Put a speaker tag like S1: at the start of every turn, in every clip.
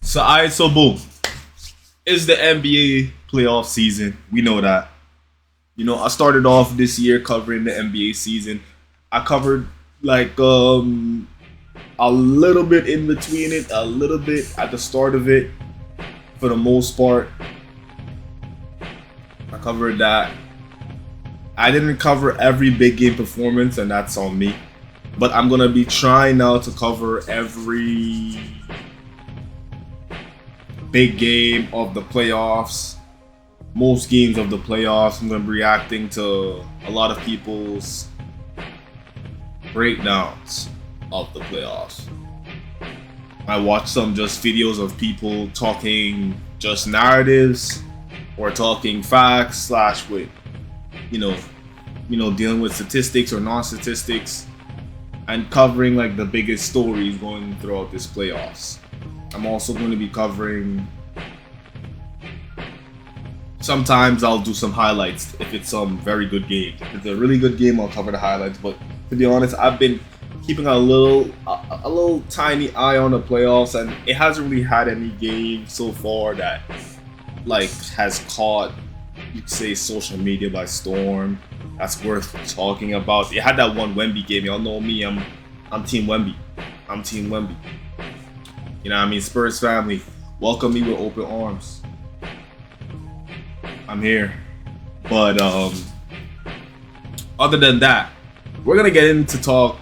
S1: So boom. It's the NBA playoff season. We know that. I started off this year covering the NBA season. I covered like a little bit in between it, a little bit at the start of it. For the most part, I covered that. I didn't cover every big game performance, and that's on me. But I'm gonna be trying now to cover every big game of the playoffs, most games of the playoffs. I'm gonna be reacting to a lot of people's breakdowns of the playoffs. I watched some just videos of people talking just narratives or talking facts slash with, dealing with statistics or non-statistics and covering like the biggest stories going throughout this playoffs. I'm also going to be covering. Sometimes I'll do some highlights if it's some very good game. If it's a really good game, I'll cover the highlights. But to be honest, I've been keeping a little tiny eye on the playoffs, and it hasn't really had any game so far that like has caught, you could say, social media by storm. That's worth talking about. It had that one Wemby game. Y'all know me. I'm Team Wemby. I'm Team Wemby. You know what I mean? Spurs family, welcome me with open arms. I'm here. But other than that, we're gonna get into talk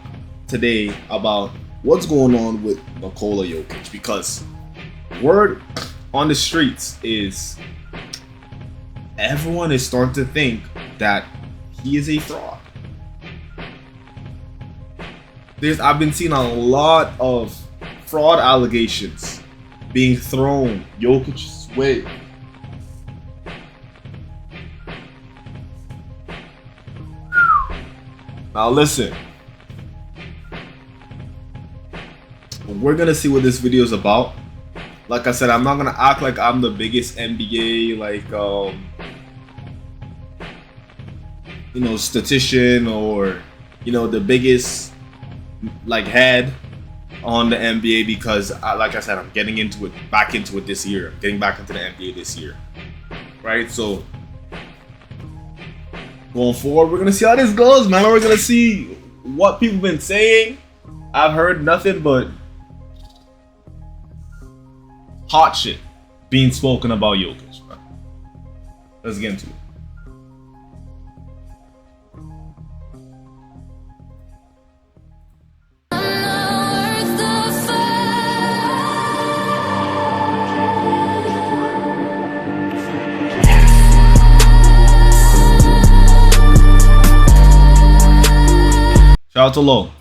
S1: today about what's going on with Nikola Jokic, because word on the streets is everyone is starting to think that he is a fraud. I've been seeing a lot of fraud allegations being thrown Jokic's way. Now listen, we're gonna see what this video is about. Like I said, I'm not gonna act like I'm the biggest NBA statistician or the biggest head on the NBA, because like I said, I'm getting back into it this year. I'm getting back into the NBA this year, right? So going forward, we're gonna see how this goes, man. We're gonna see what people been saying. I've heard nothing but hot shit being spoken about Jokic, man. Let's get into it. Shout out to Low.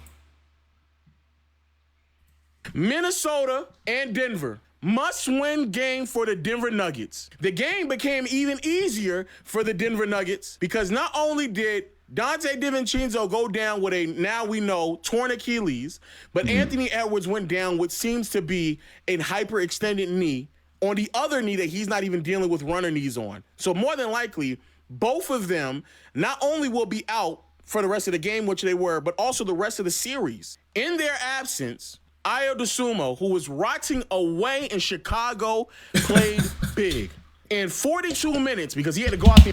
S2: Minnesota and Denver. Must-win game for the Denver Nuggets. The game became even easier for the Denver Nuggets because not only did Dante DiVincenzo go down with a, now we know, torn Achilles, but Anthony Edwards went down what seems to be a hyperextended knee on the other knee that he's not even dealing with runner knees on. So more than likely, both of them not only will be out for the rest of the game, which they were, but also the rest of the series. In their absence, Ayo Dosunmu, who was rotting away in Chicago, played big. In 42 minutes, because he had to go out there.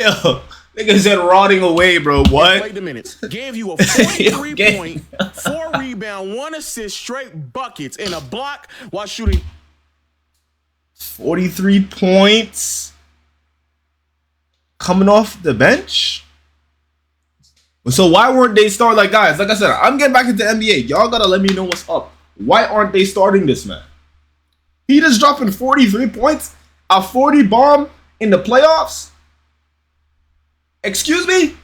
S1: Yo, nigga said rotting away, bro. What?
S2: Played the minutes. Gave you a 43 point, 4 rebound, 1 assist, straight buckets, and a block while shooting
S1: 43 points coming off the bench. So why weren't they starting? Like, guys, like I said, I'm getting back into NBA. Y'all gotta let me know what's up. Why aren't they starting this man? He just dropping 43 points, a 40 bomb in the playoffs. Excuse me?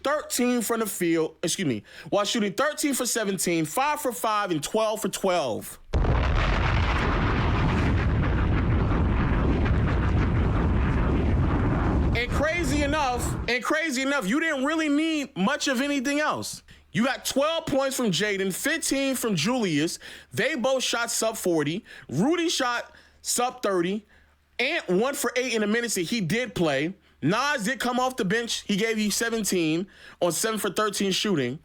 S2: 13 from the field, while shooting 13 for 17, 5 for 5, and 12 for 12. And crazy enough, you didn't really need much of anything else. You got 12 points from Jaden, 15 from Julius. They both shot sub 40. Rudy shot sub 30. Ant 1 for 8 in the minutes that he did play. Nas did come off the bench. He gave you 17 on 7 for 13 shooting.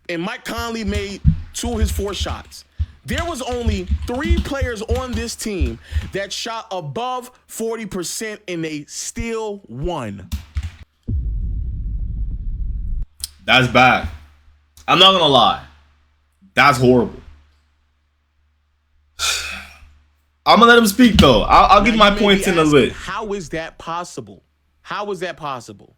S2: And Mike Conley made 2 of his 4 shots. There was only 3 players on this team that shot above 40% and they still won.
S1: That's bad. I'm not gonna lie. That's horrible. I'm gonna let him speak though. I'll give my points in a bit.
S2: How is that possible? How is that possible?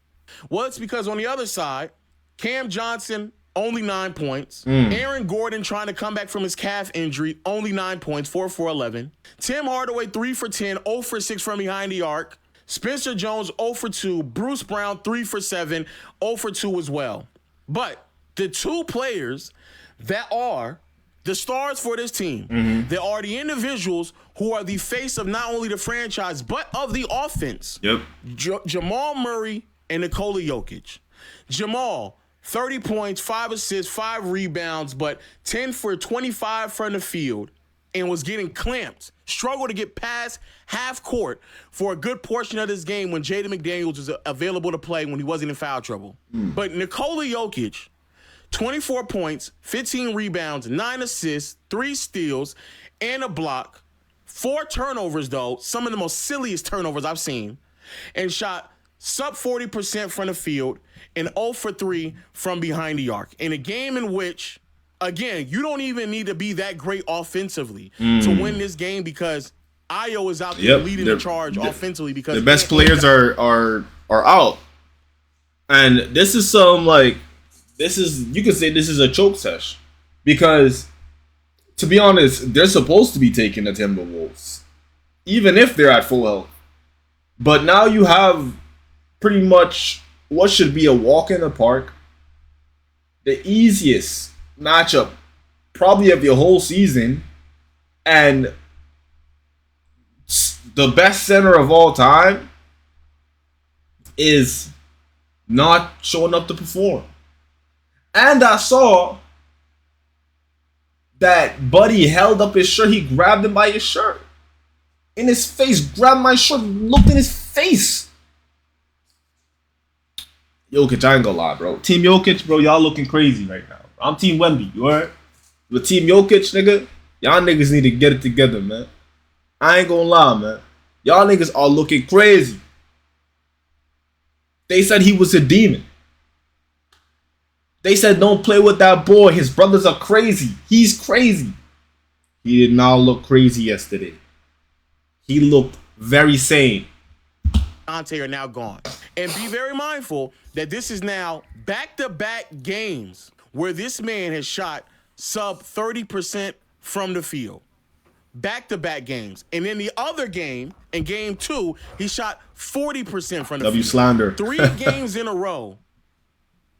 S2: Well, it's because on the other side, Cam Johnson, only 9 points. Aaron Gordon trying to come back from his calf injury, only 9 points, 4 for 11. Tim Hardaway, 3 for 10, 0 for 6 from behind the arc. Spencer Jones, 0 for 2. Bruce Brown, 3 for 7, 0 for 2 as well. But the 2 players that are the stars for this team, they are the individuals who are the face of not only the franchise, but of the offense.
S1: Yep.
S2: Jamal Murray and Nikola Jokic. Jamal, 30 points, 5 assists, 5 rebounds, but 10 for 25 from the field and was getting clamped. Struggled to get past half court for a good portion of this game when Jaden McDaniels was available to play when he wasn't in foul trouble. But Nikola Jokic, 24 points, 15 rebounds, 9 assists, 3 steals, and a block. 4 turnovers, though, some of the most silliest turnovers I've seen, and shot sub 40% from the field and 0 for 3 from behind the arc. In a game in which, again, you don't even need to be that great offensively to win this game because Ayo is out there leading the charge offensively because
S1: the best players are out. And this is you could say this is a choke sesh because, to be honest, they're supposed to be taking the Timberwolves, even if they're at full health. But now you have pretty much what should be a walk in the park, the easiest matchup probably of your whole season, and the best center of all time is not showing up to perform. And I saw that Buddy held up his shirt. He grabbed him by his shirt. In his face, grabbed my shirt, looked in his face. Jokic, I ain't gonna lie, bro. Team Jokic, bro, y'all looking crazy right now. I'm Team Wemby, you heard? But Team Jokic, nigga, y'all niggas need to get it together, man. I ain't gonna lie, man. Y'all niggas are looking crazy. They said he was a demon. They said don't play with that boy. His brothers are crazy. He's crazy. He did not look crazy yesterday. He looked very sane.
S2: Dante are now gone. And be very mindful that this is now back-to-back games where this man has shot sub 30% from the field. Back-to-back games. And in the other game, in game 2, he shot 40% from the
S1: W
S2: field.
S1: slander.
S2: 3 games in a row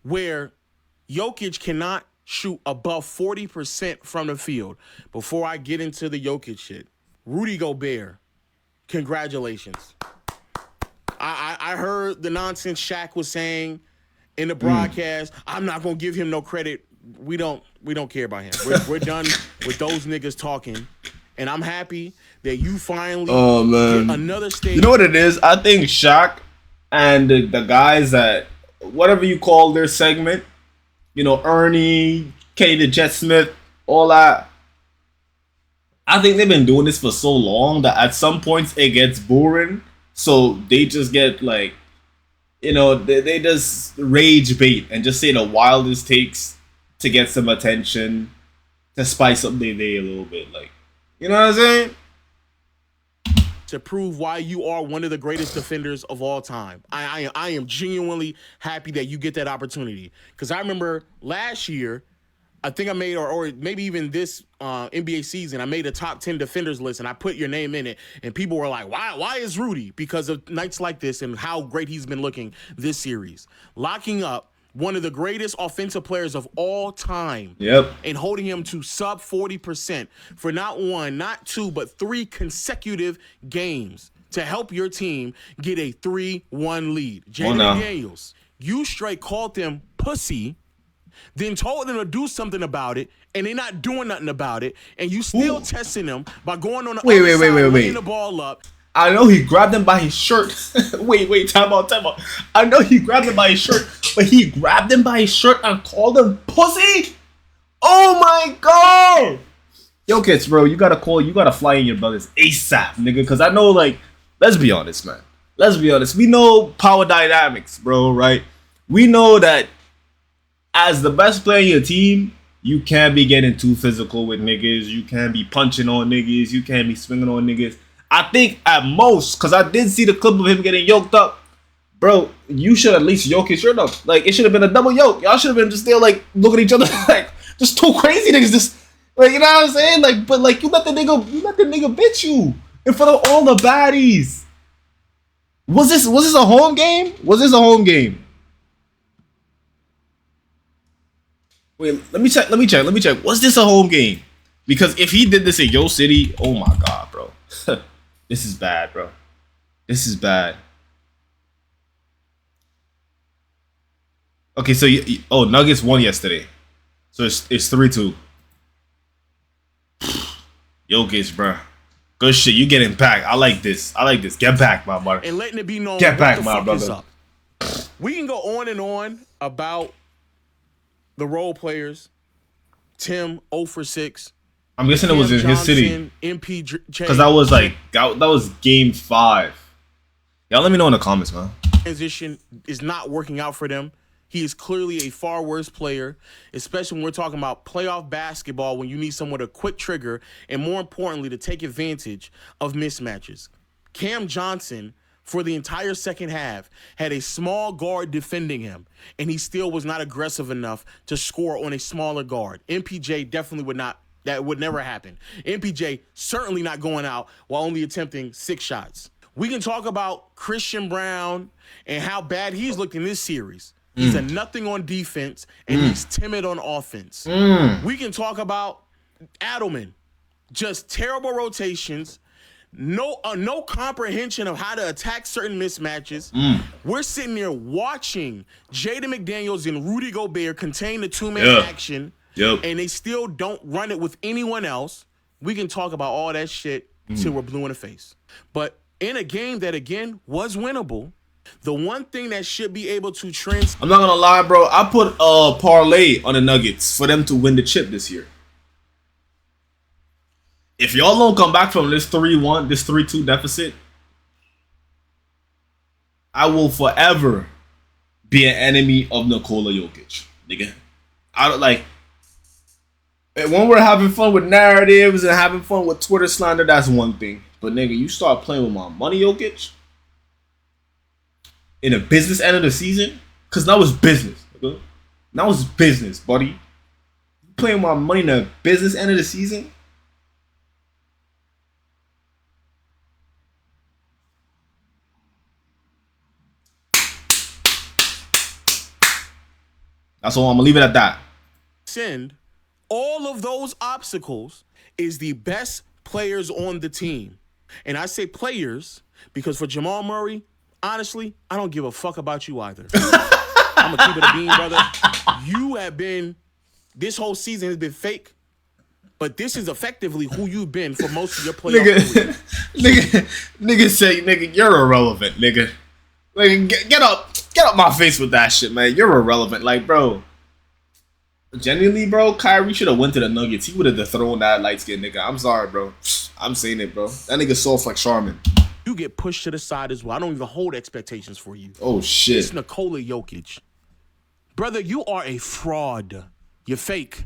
S2: where Jokic cannot shoot above 40% from the field. Before I get into the Jokic shit, Rudy Gobert, congratulations. I heard the nonsense Shaq was saying in the broadcast. I'm not gonna give him no credit. We don't care about him. We're done with those niggas talking. And I'm happy that you finally get another stage.
S1: You know what it is? I think Shaq and the guys that whatever you call their segment, you know, Ernie, Kenny the Jet Smith, all that. I think they've been doing this for so long that at some points it gets boring. So they just get like, you know, they just rage bait and just say the wildest takes to get some attention, to spice up their day a little bit. Like, you know what I'm saying?
S2: To prove why you are one of the greatest defenders of all time. I am genuinely happy that you get that opportunity. Because I remember last year, I think I made, or maybe even this NBA season, I made a top 10 defenders list and I put your name in it. And people were like, why is Rudy? Because of nights like this and how great he's been looking this series. Locking up one of the greatest offensive players of all time.
S1: Yep.
S2: And holding him to sub 40% for not 1, not 2, but 3 consecutive games to help your team get a 3-1 lead. Jaden Daniels, you straight called them pussy, then told them to do something about it, and they're not doing nothing about it, and you still testing them by going on the other side, laying the ball up.
S1: I know he grabbed him by his shirt. wait, time out. I know he grabbed him by his shirt, but he grabbed him by his shirt and called him pussy? Oh my God! Jokic, bro, you gotta fly in your brothers ASAP, nigga. Because I know, like, let's be honest, man. Let's be honest. We know power dynamics, bro, right? We know that as the best player in your team, you can't be getting too physical with niggas. You can't be punching on niggas. You can't be swinging on niggas. I think at most, because I did see the clip of him getting yoked up, bro, you should at least yoke his shirt up. Like, it should have been a double yoke. Y'all should have been just there, like, looking at each other like, just two crazy niggas just, like, you know what I'm saying? Like, but, like, you let the nigga bitch you in front of all the baddies. Was this a home game? Was this a home game? Wait, let me check. Was this a home game? Because if he did this in Yo City, oh my God, bro. This is bad, bro. This is bad. Okay, so Nuggets won yesterday. So it's 3-2. Jokic, bro. Good shit. You getting back. I like this. Get back, my brother.
S2: And letting it be known.
S1: Get back, my brother.
S2: We can go on and on about the role players. Tim 0 for 6.
S1: I'm guessing it was in his city. Because that was game 5. Y'all let me know in the comments, man.
S2: Transition is not working out for them. He is clearly a far worse player, especially when we're talking about playoff basketball when you need someone to quick trigger and, more importantly, to take advantage of mismatches. Cam Johnson, for the entire second half, had a small guard defending him, and he still was not aggressive enough to score on a smaller guard. MPJ definitely would not. That would never happen. MPJ certainly not going out while only attempting 6 shots. We can talk about Christian Brown and how bad he's looked in this series. He's a nothing on defense, and he's timid on offense. We can talk about Adelman. Just terrible rotations, no comprehension of how to attack certain mismatches. We're sitting there watching Jaden McDaniels and Rudy Gobert contain the two-man action, and they still don't run it with anyone else. We can talk about all that shit till we're blue in the face. But in a game that, again, was winnable, the one thing that should be able to
S1: I'm not gonna lie, bro. I put a parlay on the Nuggets for them to win the chip this year. If y'all don't come back from this 3-1, this 3-2 deficit, I will forever be an enemy of Nikola Jokic, nigga. I don't like when we're having fun with narratives and having fun with Twitter slander. That's one thing, but nigga, you start playing with my money, Jokic. In a business end of the season, because now it's business. Okay? Now it's business, buddy. You playing my money in the business end of the season? That's all. I'm gonna leave it at that.
S2: Send all of those obstacles is the best players on the team, and I say players because for Jamal Murray, honestly, I don't give a fuck about you either. I'm going to keep it a bean, brother. You have been, this whole season has been fake, but this is effectively who you've been for most of your playoff career.
S1: Nigga say, nigga, you're irrelevant, nigga. Like, get up my face with that shit, man. You're irrelevant. Like, bro, genuinely, bro, Kyrie should have went to the Nuggets. He would have dethroned that light-skinned nigga. I'm sorry, bro. I'm saying it, bro. That nigga soft like Charmin.
S2: You get pushed to the side as well. I don't even hold expectations for you.
S1: Oh, shit.
S2: It's Nikola Jokic. Brother, you are a fraud. You're fake.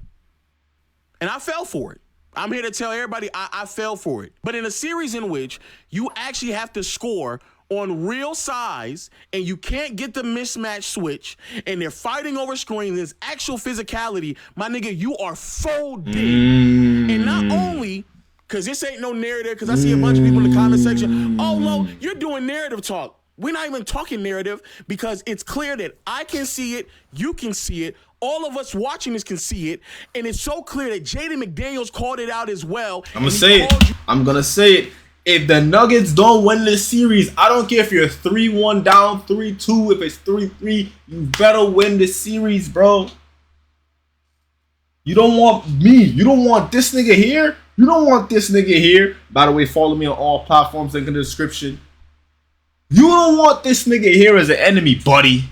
S2: And I fell for it. I'm here to tell everybody I fell for it. But in a series in which you actually have to score on real size and you can't get the mismatch switch and they're fighting over screens, there's actual physicality, my nigga, you are folded. And not only... because this ain't no narrative, because I see a bunch of people in the comment section, oh, Lo, you're doing narrative talk. We're not even talking narrative because it's clear that I can see it, you can see it, all of us watching this can see it, and it's so clear that Jaden McDaniels called it out as well. I'm
S1: going to say it. If the Nuggets don't win this series, I don't care if you're 3-1 down, 3-2, if it's 3-3, you better win this series, bro. You don't want me. You don't want this nigga here. You don't want this nigga here. By the way, follow me on all platforms, link in the description. You don't want this nigga here as an enemy, buddy.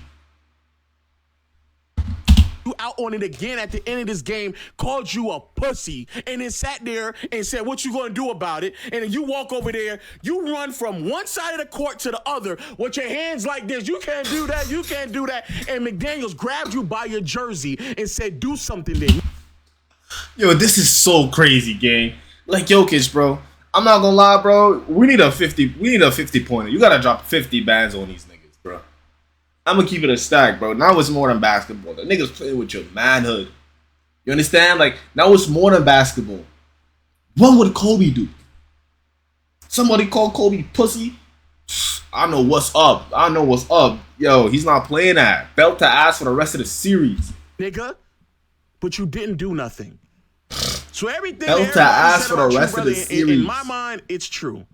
S2: You out out on it again at the end of this game, called you a pussy, and then sat there and said, what you gonna do about it? And then you walk over there, you run from one side of the court to the other with your hands like this. You can't do that, you can't do that. And McDaniels grabbed you by your jersey and said, do something then.
S1: Yo, this is so crazy, gang. Like Jokic, bro. I'm not gonna lie, bro. We need a 50 pointer. You gotta drop 50 bands on these niggas, bro. I'm gonna keep it a stack, bro. Now it's more than basketball. The niggas playing with your manhood. You understand? Like, now it's more than basketball. What would Kobe do? Somebody call Kobe pussy? I know what's up. I know what's up. Yo, he's not playing that. Belt to ass for the rest of the series.
S2: Nigga, but you didn't do nothing. So everything
S1: Belt to ass for the rest of the series.
S2: In my mind, it's true.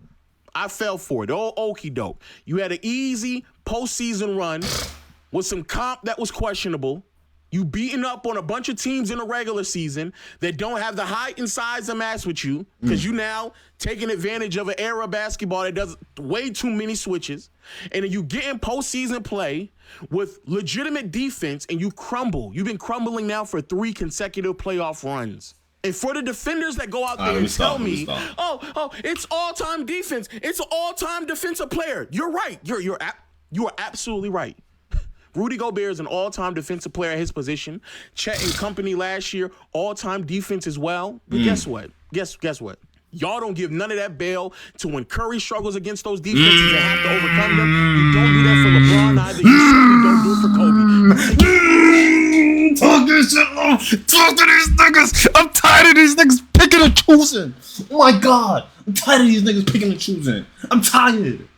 S2: I fell for it. Oh, okie doke. You had an easy postseason run with some comp that was questionable. You beating up on a bunch of teams in the regular season that don't have the height and size to match with you because you now taking advantage of an era of basketball that does way too many switches. And then you get in postseason play with legitimate defense and you crumble. You've been crumbling now for 3 consecutive playoff runs. And for the defenders that go out there and tell me, oh, it's all-time defense. It's an all-time defensive player. You're right. You are absolutely right. Rudy Gobert is an all-time defensive player at his position. Chet and company last year, all-time defense as well. But guess what? Guess what? Y'all don't give none of that bail to when Curry struggles against those defenses and have to overcome them. You don't do that for LeBron either. You certainly don't do it for Kobe.
S1: Talk this shit. Talk to these niggas. I'm tired of these niggas picking and choosing. Oh my God. I'm tired of these niggas picking and choosing. I'm tired.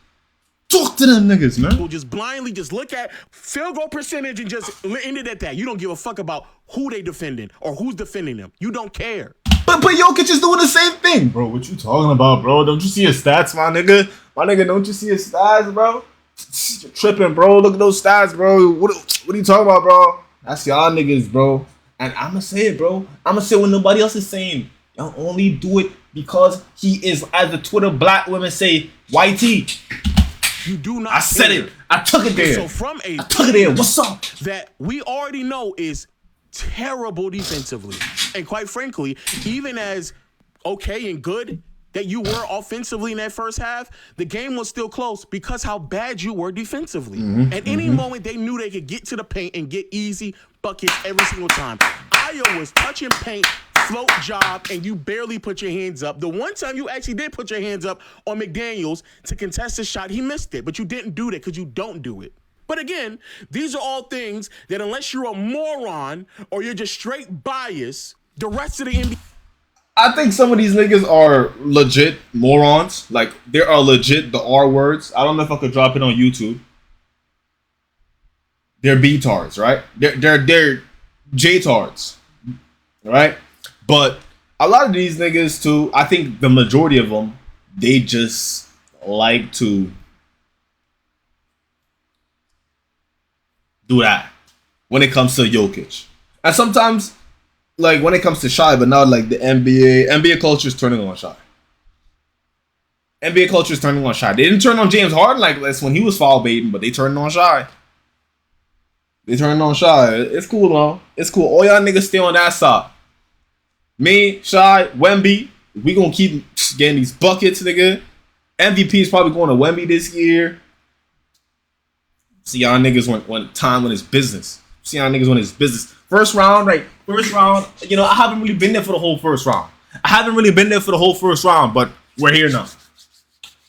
S1: Talk to them niggas, man.
S2: People just blindly just look at field goal percentage and just end it at that. You don't give a fuck about who they defending or who's defending them. You don't care.
S1: But Jokic is doing the same thing. Bro, what you talking about, bro? Don't you see his stats, my nigga? My nigga, don't you see his stats, bro? You're tripping, bro. Look at those stats, bro. What are you talking about, bro? That's y'all niggas, bro. And I'm going to say it, bro. I'm going to say what nobody else is saying. Y'all only do it because he is, as the Twitter black women say, YT.
S2: You do not.
S1: I said it. I took it there.
S2: So from a
S1: I took it there. What's up?
S2: That we already know is terrible defensively. And quite frankly, even as okay and good that you were offensively in that first half, the game was still close because how bad you were defensively. At any moment, they knew they could get to the paint and get easy buckets every single time. Ayo was touching paint, float job, and you barely put your hands up. The one time you actually did put your hands up on McDaniels to contest the shot, he missed it. But you didn't do that because you don't do it. But again, these are all things that unless you're a moron or you're just straight biased, the rest of the NBA...
S1: I think some of these niggas are legit morons. Like, they are legit the R words. I don't know if I could drop it on YouTube. They're B-tards, right? They're J-tards, right? But a lot of these niggas, too, I think the majority of them, they just like to do that when it comes to Jokic. And sometimes, like, when it comes to Shy, but now, like, the NBA culture is turning on Shy. NBA culture is turning on Shy. They didn't turn on James Harden like this when he was foul baiting, but they turned on Shy. They turned on Shy. It's cool, though. It's cool. All y'all niggas stay on that side. Me, Shy, Wemby, we gonna keep getting these buckets, nigga. MVP is probably going to Wemby this year. See y'all niggas when time when it's business. See y'all niggas when it's business. First round, right? First round, you know, I haven't really been there for the whole first round. But we're here now.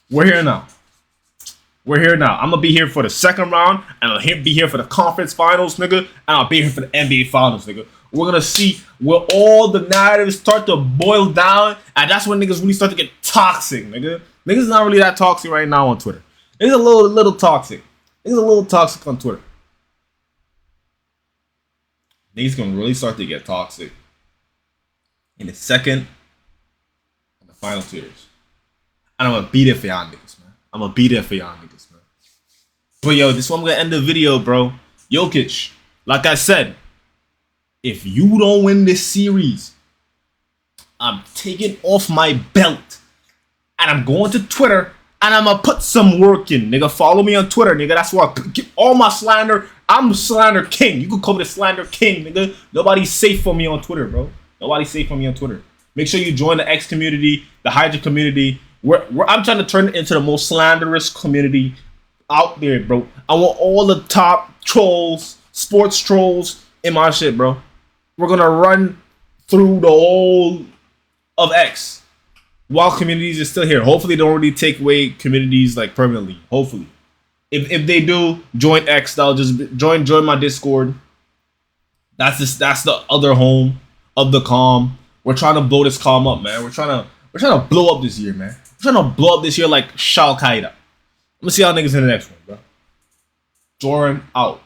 S1: We're here now. I'm gonna be here for the second round, and I'll be here for the conference finals, nigga, and I'll be here for the NBA finals, nigga. We're gonna see where all the narratives start to boil down, and that's when niggas really start to get toxic, nigga. Niggas not really that toxic right now on Twitter. Niggas a little toxic. Niggas a little toxic on Twitter. Niggas gonna really start to get toxic in the second and the final tiers. And I'm gonna beat it for y'all niggas, man. But yo, this one I'm gonna end the video, bro. Jokic, like I said, if you don't win this series, I'm taking off my belt and I'm going to Twitter and I'm gonna put some work in, nigga. Follow me on Twitter, nigga. That's where I get all my slander I'm slander king. You can call me the slander king, nigga. Nobody's safe from me on Twitter, bro. Nobody's safe from me on Twitter. Make sure you join the X community, the Hydra community. I'm trying to turn it into the most slanderous community out there, bro. I want all the top trolls, sports trolls in my shit, bro. We're gonna run through the whole of X while communities is still here. Hopefully, they don't really take away communities like permanently. Hopefully, if they do, join X. That'll just join my Discord. That's the other home of the calm. We're trying to blow this calm up, man. We're trying to blow up this year, man. We're trying to blow up this year like Al Qaeda. I'm gonna see y'all niggas in the next one, bro. Jordan out.